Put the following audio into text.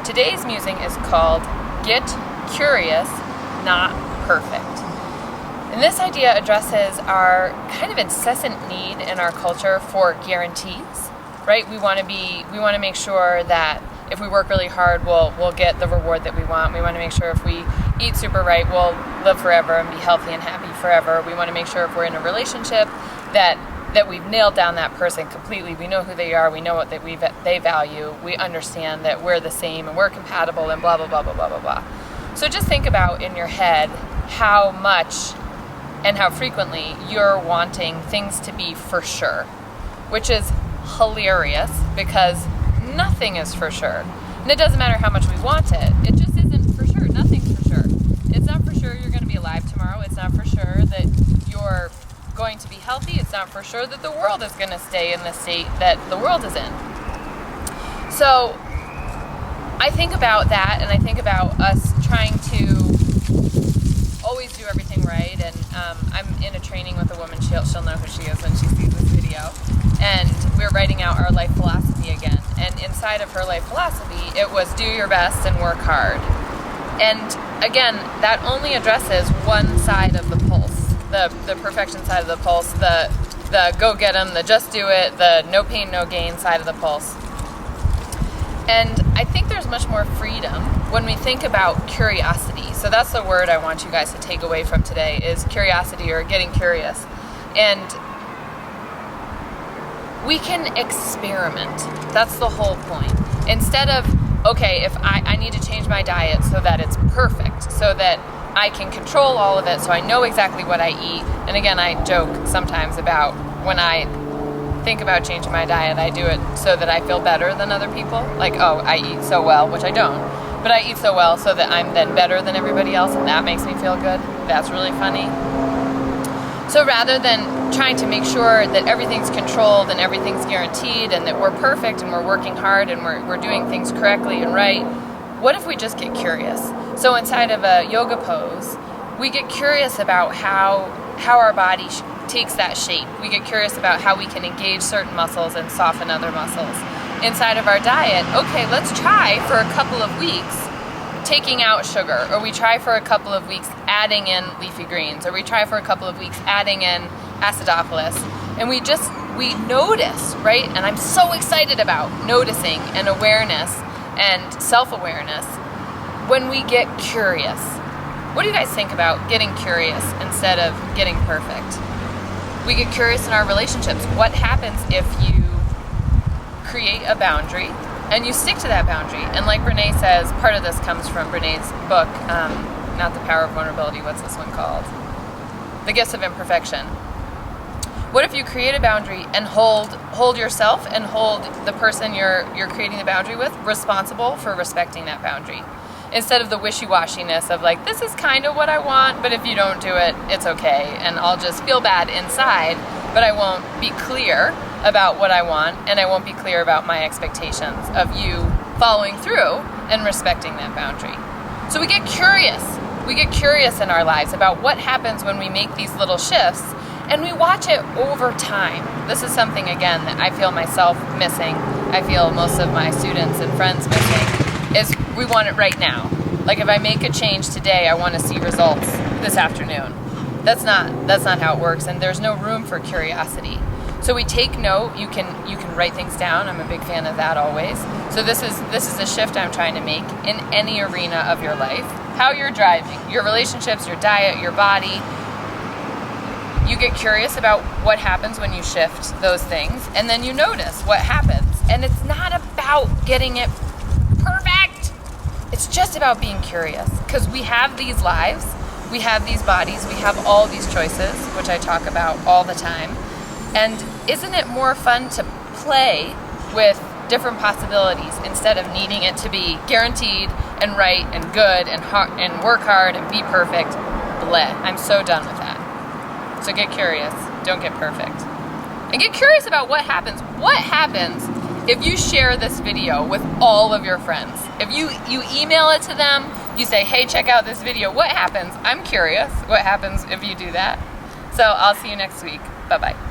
today's musing is called Get Curious, Not Perfect. And this idea addresses our kind of incessant need in our culture for guarantees, right? We want to make sure that if we work really hard, we'll get the reward that we want. We want to make sure if we eat super right, we'll live forever and be healthy and happy forever. We want to make sure if we're in a relationship that we've nailed down that person completely. We know who they are. We know what they value. We understand that we're the same and we're compatible and blah, blah, blah, blah, blah, blah, blah. So just think about in your head how much and how frequently you're wanting things to be for sure, which is hilarious because nothing is for sure. And it doesn't matter how much we want it. It just isn't for sure. Nothing's for sure. It's not for sure you're going to be alive tomorrow. It's not for sure that you're going to be healthy. It's not for sure that the world is going to stay in the state that the world is in. So I think about that, and I think about us trying to always do everything right. And I'm in a training with a woman. She'll know who she is when she sees this video. And we're writing out our life philosophy again. And inside of her life philosophy, it was do your best and work hard. And again, that only addresses one side of the pulse, the perfection side of the pulse, the go get 'em, the just do it, the no pain, no gain side of the pulse. And I think there's much more freedom when we think about curiosity. So that's the word I want you guys to take away from today is curiosity or getting curious. And we can experiment. That's the whole point. Instead of, okay, if I need to change my diet so that it's perfect, so that I can control all of it, so I know exactly what I eat. And again, I joke sometimes about when I think about changing my diet, I do it so that I feel better than other people. Like, oh, I eat so well, which I don't. But I eat so well so that I'm then better than everybody else, and that makes me feel good. That's really funny. So rather than trying to make sure that everything's controlled and everything's guaranteed and that we're perfect and we're working hard and we're doing things correctly and right, what if we just get curious? So inside of a yoga pose, we get curious about how our body takes that shape. We get curious about how we can engage certain muscles and soften other muscles. Inside of our diet, okay, let's try for a couple of weeks taking out sugar, or we try for a couple of weeks adding in leafy greens, or we try for a couple of weeks adding in acidophilus, and we notice, right? And I'm so excited about noticing and awareness and self-awareness when we get curious. What do you guys think about getting curious instead of getting perfect? We get curious in our relationships. What happens if you create a boundary and you stick to that boundary? And like Brene says, part of this comes from Brene's book, not The Power of Vulnerability, what's this one called? The Gifts of Imperfection. What if you create a boundary and hold yourself and hold the person you're creating the boundary with responsible for respecting that boundary? Instead of the wishy-washiness of like, this is kind of what I want, but if you don't do it, it's okay. And I'll just feel bad inside, but I won't be clear about what I want, and I won't be clear about my expectations of you following through and respecting that boundary. So we get curious. We get curious in our lives about what happens when we make these little shifts, and we watch it over time. This is something, again, that I feel myself missing. I feel most of my students and friends missing, is we want it right now. Like if I make a change today, I want to see results this afternoon. That's not how it works, and there's no room for curiosity. So we take note. You can write things down. I'm a big fan of that always. So this is a shift I'm trying to make in any arena of your life. How you're driving, your relationships, your diet, your body. You get curious about what happens when you shift those things, and then you notice what happens. And it's not about getting it perfect. It's just about being curious, because we have these lives, we have these bodies, we have all these choices, which I talk about all the time. And isn't it more fun to play with different possibilities instead of needing it to be guaranteed and right and good and work hard and be perfect? Bleh. I'm so done with that. So get curious. Don't get perfect. And get curious about what happens. What happens if you share this video with all of your friends? If you email it to them, you say, hey, check out this video. What happens? I'm curious what happens if you do that. So I'll see you next week. Bye-bye.